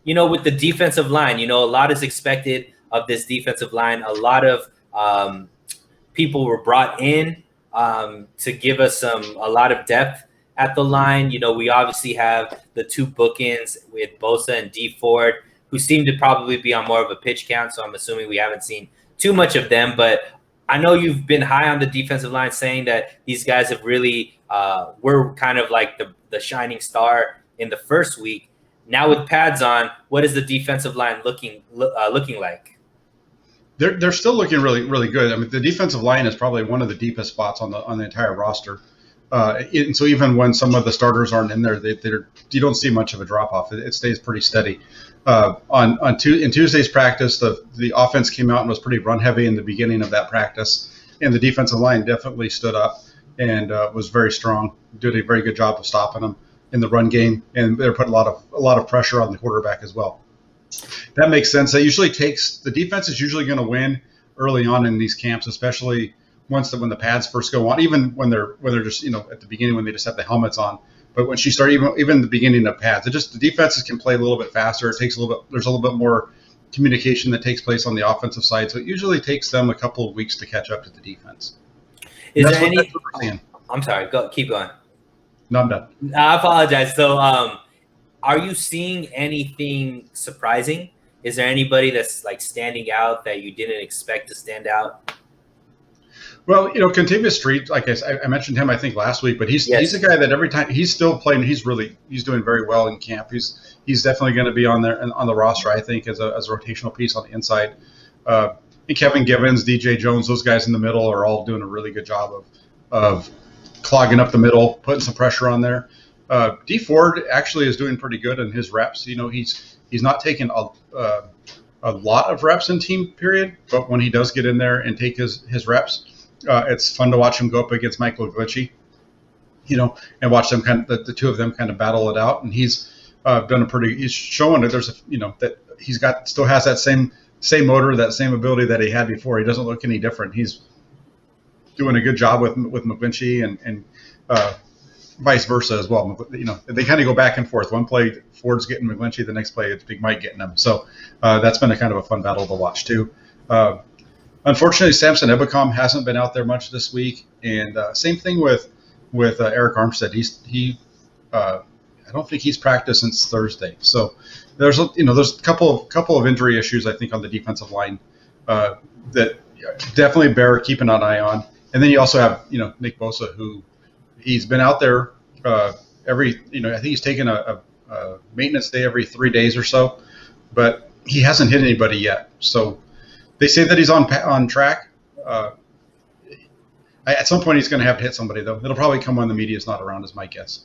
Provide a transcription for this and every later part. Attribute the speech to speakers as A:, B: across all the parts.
A: with the defensive line, a lot is expected of this defensive line. A lot of people were brought in to give us a lot of depth at the line. We obviously have the two bookends with Bosa and Dee Ford, who seem to probably be on more of a pitch count. So I'm assuming we haven't seen too much of them. But I know you've been high on the defensive line, saying that these guys have really were kind of like the shining star in the first week. Now with pads on, what is the defensive line looking like?
B: They're still looking really, really good. I mean, the defensive line is probably one of the deepest spots on the entire roster. And so even when some of the starters aren't in there, you don't see much of a drop off. It stays pretty steady. In Tuesday's practice, the offense came out and was pretty run heavy in the beginning of that practice, and the defensive line definitely stood up and was very strong. Did a very good job of stopping them in the run game, and they're putting a lot of pressure on the quarterback as well. That makes sense. The defense is usually going to win early on in these camps, especially when the pads first go on, even when they're just at the beginning when they just have the helmets on. But when she started, even the beginning of pads, the defenses can play a little bit faster. There's a little bit more communication that takes place on the offensive side. So it usually takes them a couple of weeks to catch up to the defense.
A: That's what we're seeing. I'm sorry. Keep going.
B: No, I'm done.
A: I apologize. So, are you seeing anything surprising? Is there anybody that's like standing out that you didn't expect to stand out?
B: Well, Kentavious Street, like I mentioned him, I think last week, but he's a guy that every time he's still playing, he's doing very well in camp. He's definitely going to be on the roster, I think, as a rotational piece on the inside. And Kevin Givens, DJ Jones, those guys in the middle are all doing a really good job of clogging up the middle, putting some pressure on there. Dee Ford actually is doing pretty good in his reps. He's not taking a lot of reps in team period, but when he does get in there and take his reps, it's fun to watch him go up against Michael Glitchy, and watch them the two of them kind of battle it out. And he's he's showing that that he's still has that same motor, that same ability that he had before. He doesn't look any different. He's doing a good job with McGlinchey and vice versa as well. They kind of go back and forth. One play Ford's getting McGlinchey, the next play it's Big Mike getting him. So that's been a kind of a fun battle to watch too. Unfortunately, Samson Ebukam hasn't been out there much this week, and same thing with Eric Armstead. I don't think he's practiced since Thursday. So there's a couple of injury issues I think on the defensive line that definitely bear keeping an eye on. And then you also have Nick Bosa, who he's been out there I think he's taken a maintenance day every 3 days or so, but he hasn't hit anybody yet. So they say that he's on track. At some point, he's going to have to hit somebody, though. It'll probably come when the media's not around, is my guess.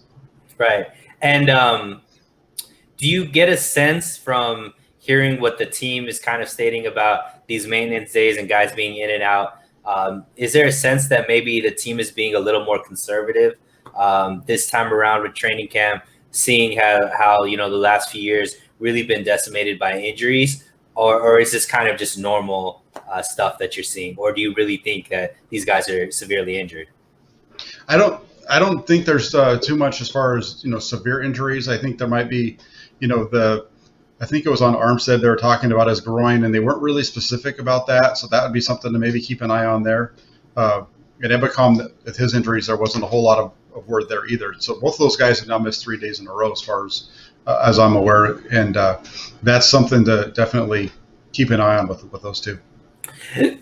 A: Right. And do you get a sense from hearing what the team is kind of stating about these maintenance days and guys being in and out? Is there a sense that maybe the team is being a little more conservative this time around with training camp, seeing how the last few years really been decimated by injuries? Or is this kind of just normal stuff that you're seeing? Or do you really think that these guys are severely injured?
B: I don't think there's too much as far as severe injuries. I think there might be, I think it was on Armstead they were talking about his groin, and they weren't really specific about that. So that would be something to maybe keep an eye on there. At Ebukam, with his injuries, there wasn't a whole lot of word there either. So both of those guys have now missed 3 days in a row, as far as I'm aware, and that's something to definitely keep an eye on with those two.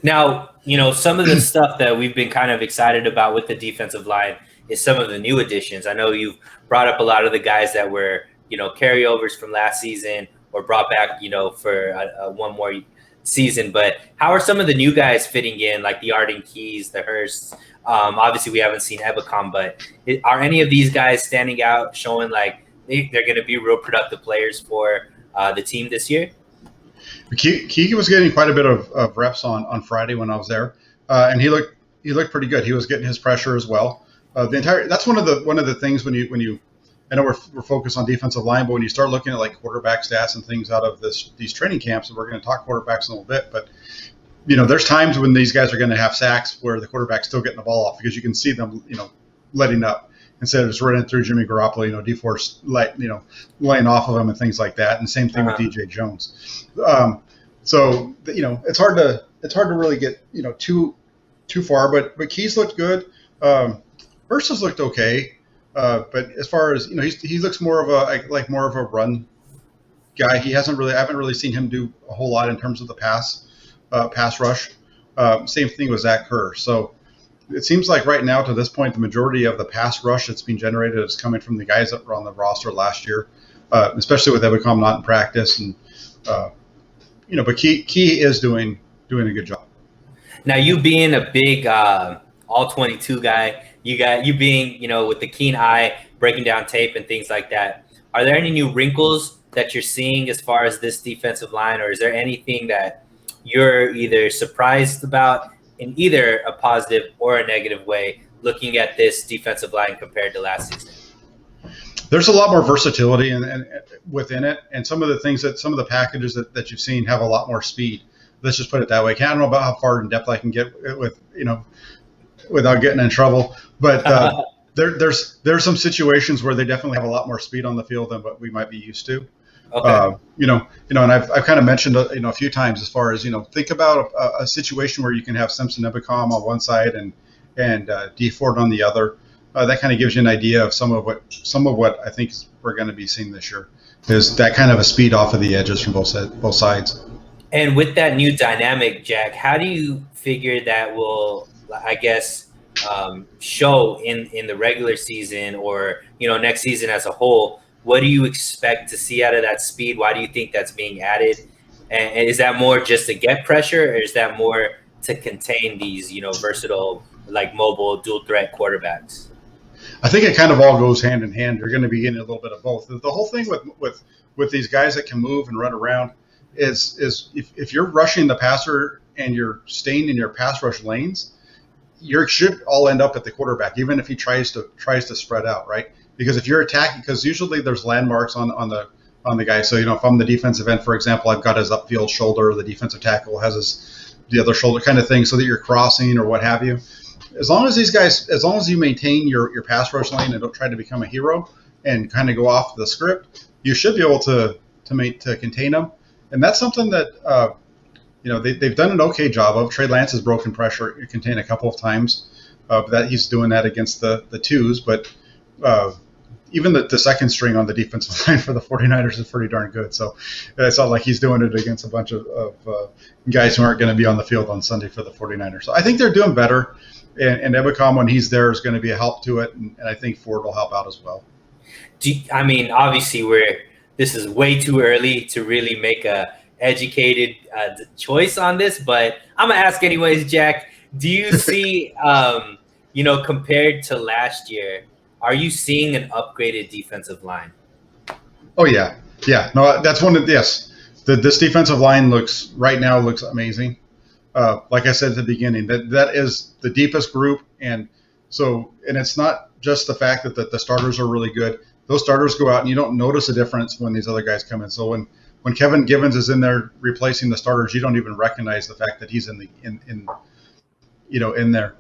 A: Now, some of the stuff that we've been kind of excited about with the defensive line is some of the new additions. I know you've brought up a lot of the guys that were, carryovers from last season or brought back, for one more season. But how are some of the new guys fitting in, like the Arden Keys, the Hursts? Obviously, we haven't seen Ebukam, but are any of these guys standing out, showing like they're going to be real productive players for the team this year?
B: Keegan was getting quite a bit of reps on Friday when I was there, and he looked pretty good. He was getting his pressure as well. That's one of the things when you I know we're focused on defensive line, but when you start looking at like quarterback stats and things out of these training camps, and we're going to talk quarterbacks in a little bit, but there's times when these guys are going to have sacks where the quarterback's still getting the ball off because you can see them letting up. instead of just running through Jimmy Garoppolo, D-Force, laying off of him and things like that. And same thing with DJ Jones. So it's hard to really get too far, but Keys looked good. Versus looked okay, but as far as he looks more of a run guy. I haven't really seen him do a whole lot in terms of the pass rush. Same thing with Zach Kerr. So it seems like right now to this point, the majority of the pass rush that's being generated is coming from the guys that were on the roster last year, especially with Ebicom not in practice. And but Key is doing a good job.
A: Now, you being a big all 22 guy, you being with the keen eye, breaking down tape and things like that. Are there any new wrinkles that you're seeing as far as this defensive line, or is there anything that you're either surprised about in either a positive or a negative way looking at this defensive line compared to last season?
B: There's a lot more versatility within it, and some of the packages that you've seen have a lot more speed. Let's just put it that way. I don't know about how far in depth I can get with without getting in trouble, but there's some situations where they definitely have a lot more speed on the field than what we might be used to.
A: Okay.
B: And I've kind of mentioned a few times as far as think about a situation where you can have Simpson Ebicom on one side and D Ford on the other. That kind of gives you an idea of some of what I think we're going to be seeing this year is that kind of a speed off of the edges from both sides.
A: And with that new dynamic, Jack, how do you figure that will, I guess, show in the regular season or next season as a whole? What do you expect to see out of that speed? Why do you think that's being added? And is that more just to get pressure, or is that more to contain these, versatile, like mobile, dual threat quarterbacks?
B: I think it kind of all goes hand in hand. You're going to be getting a little bit of both. The whole thing with these guys that can move and run around is if you're rushing the passer and you're staying in your pass rush lanes, you should all end up at the quarterback, even if he tries to spread out, right? Because if you're attacking, because usually there's landmarks on the guy. So if I'm the defensive end, for example, I've got his upfield shoulder. The defensive tackle has the other shoulder, kind of thing, so that you're crossing or what have you. As long as you maintain your pass rush lane and don't try to become a hero and kind of go off the script, you should be able to contain them. And that's something that they've done an okay job of. Trey Lance has broken pressure contained a couple of times. That he's doing that against the twos, but even the second string on the defensive line for the 49ers is pretty darn good. So it's not like he's doing it against a bunch of guys who aren't going to be on the field on Sunday for the 49ers. So I think they're doing better. And Ebicom, when he's there, is going to be a help to it. And I think Ford will help out as well.
A: Obviously, this is way too early to really make a educated choice on this, but I'm going to ask anyways, Jack. Do you see, compared to last year, are you seeing an upgraded defensive line?
B: Oh, yeah. Yeah. No, that's one of, yes. This defensive line looks amazing. Like I said at the beginning, that is the deepest group. And it's not just the fact that the starters are really good. Those starters go out and you don't notice a difference when these other guys come in. So when Kevin Givens is in there replacing the starters, you don't even recognize the fact that he's in there.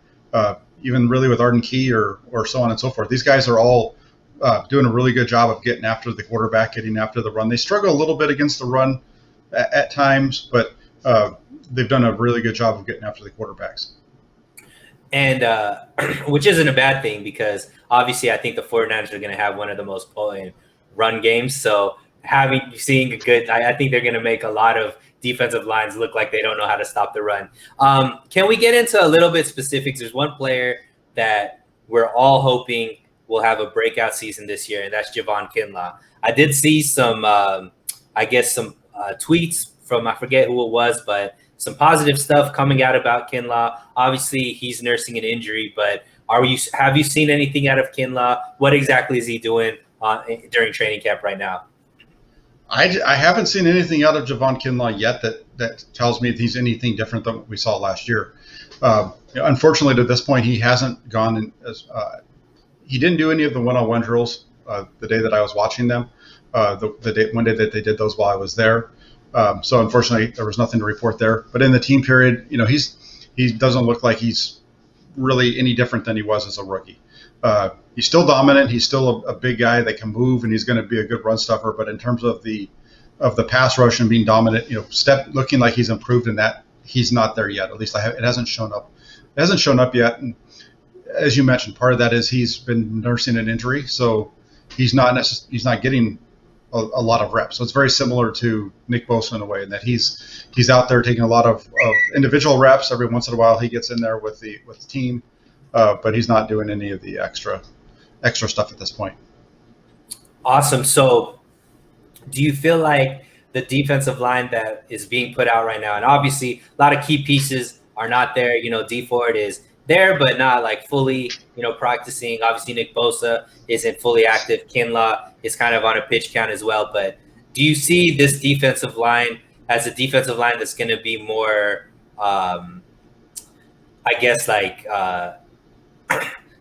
B: Even really with Arden Key or so on and so forth. These guys are all doing a really good job of getting after the quarterback, getting after the run. They struggle a little bit against the run at times, but they've done a really good job of getting after the quarterbacks. And
A: which isn't a bad thing, because obviously I think the 49ers are going to have one of the most potent run games. So seeing a good, I think they're going to make a lot of defensive lines look like they don't know how to stop the run. Can we get into a little bit specifics? There's one player that we're all hoping will have a breakout season this year, and that's Javon Kinlaw. I did see some tweets from, I forget who it was, but some positive stuff coming out about Kinlaw. Obviously, he's nursing an injury, but have you seen anything out of Kinlaw? What exactly is he doing during training camp right now?
B: I haven't seen anything out of Javon Kinlaw yet that tells me that he's anything different than what we saw last year. Unfortunately, to this point, he hasn't gone he didn't do any of the one-on-one drills the day that I was watching them. One day that they did those while I was there. So unfortunately, there was nothing to report there. But in the team period, he doesn't look like he's really any different than he was as a rookie. He's still dominant. He's still a big guy that can move, and he's going to be a good run stuffer. But in terms of the pass rush and being dominant, looking like he's improved in that, he's not there yet. At least it hasn't shown up. It hasn't shown up yet. And as you mentioned, part of that is he's been nursing an injury, so he's not getting a lot of reps. So it's very similar to Nick Bosa in a way, in that he's out there taking a lot of individual reps. Every once in a while, he gets in there with the team, but he's not doing any of the extra stuff at this point.
A: Awesome. So do you feel like the defensive line that is being put out right now, and obviously a lot of key pieces are not there, Dee Ford is there, but not like fully, practicing. Obviously, Nick Bosa isn't fully active. Kinlaw is kind of on a pitch count as well. But do you see this defensive line as a defensive line that's going to be more,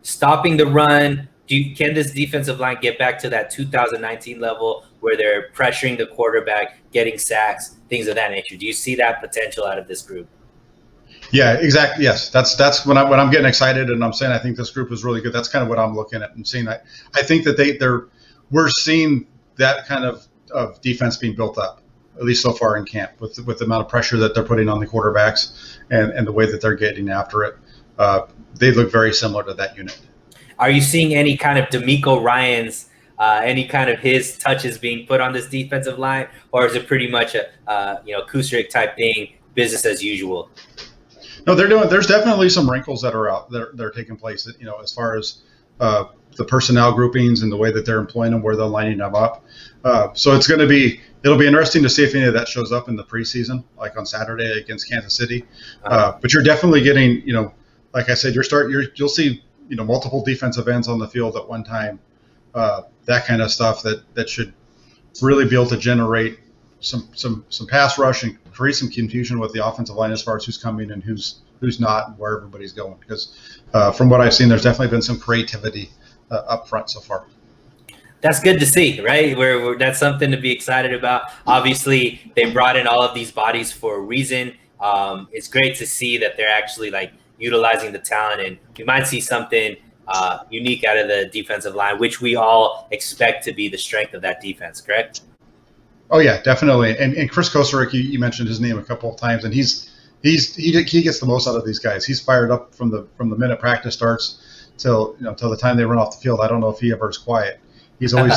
A: stopping the run? Can this defensive line get back to that 2019 level where they're pressuring the quarterback, getting sacks, things of that nature? Do you see that potential out of this group?
B: Yeah, exactly. Yes, that's when I'm getting excited, and I'm saying I think this group is really good. That's kind of what I'm looking at and seeing. I think that we're seeing that kind of defense being built up, at least so far in camp, with the amount of pressure that they're putting on the quarterbacks and the way that they're getting after it. They look very similar to that unit.
A: Are you seeing any kind of DeMeco Ryans, any kind of his touches being put on this defensive line, or is it pretty much a Kuceric type thing, business as usual?
B: No, there's definitely some wrinkles that are out there. They're taking place, as far as the personnel groupings and the way that they're employing them, where they're lining them up. So it'll be interesting to see if any of that shows up in the preseason, like on Saturday against Kansas City. But you're definitely getting, like I said, you'll see, multiple defensive ends on the field at one time. That kind of stuff that should really be able to generate some pass rush and create some confusion with the offensive line as far as who's coming and who's not, and where everybody's going. Because from what I've seen, there's definitely been some creativity up front so far.
A: That's good to see, right? That's something to be excited about. Obviously, they brought in all of these bodies for a reason. It's great to see that they're actually utilizing the talent, and we might see something unique out of the defensive line, which we all expect to be the strength of that defense, correct?
B: Oh yeah, definitely. And Chris Kuceric, you mentioned his name a couple of times, and he gets the most out of these guys. He's fired up from the minute practice starts till the time they run off the field. I don't know if he ever is quiet. He's always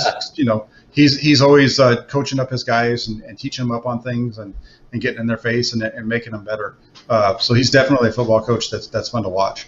B: he's always coaching up his guys and teaching them up on things and getting in their face and making them better. So he's definitely a football coach that's fun to watch.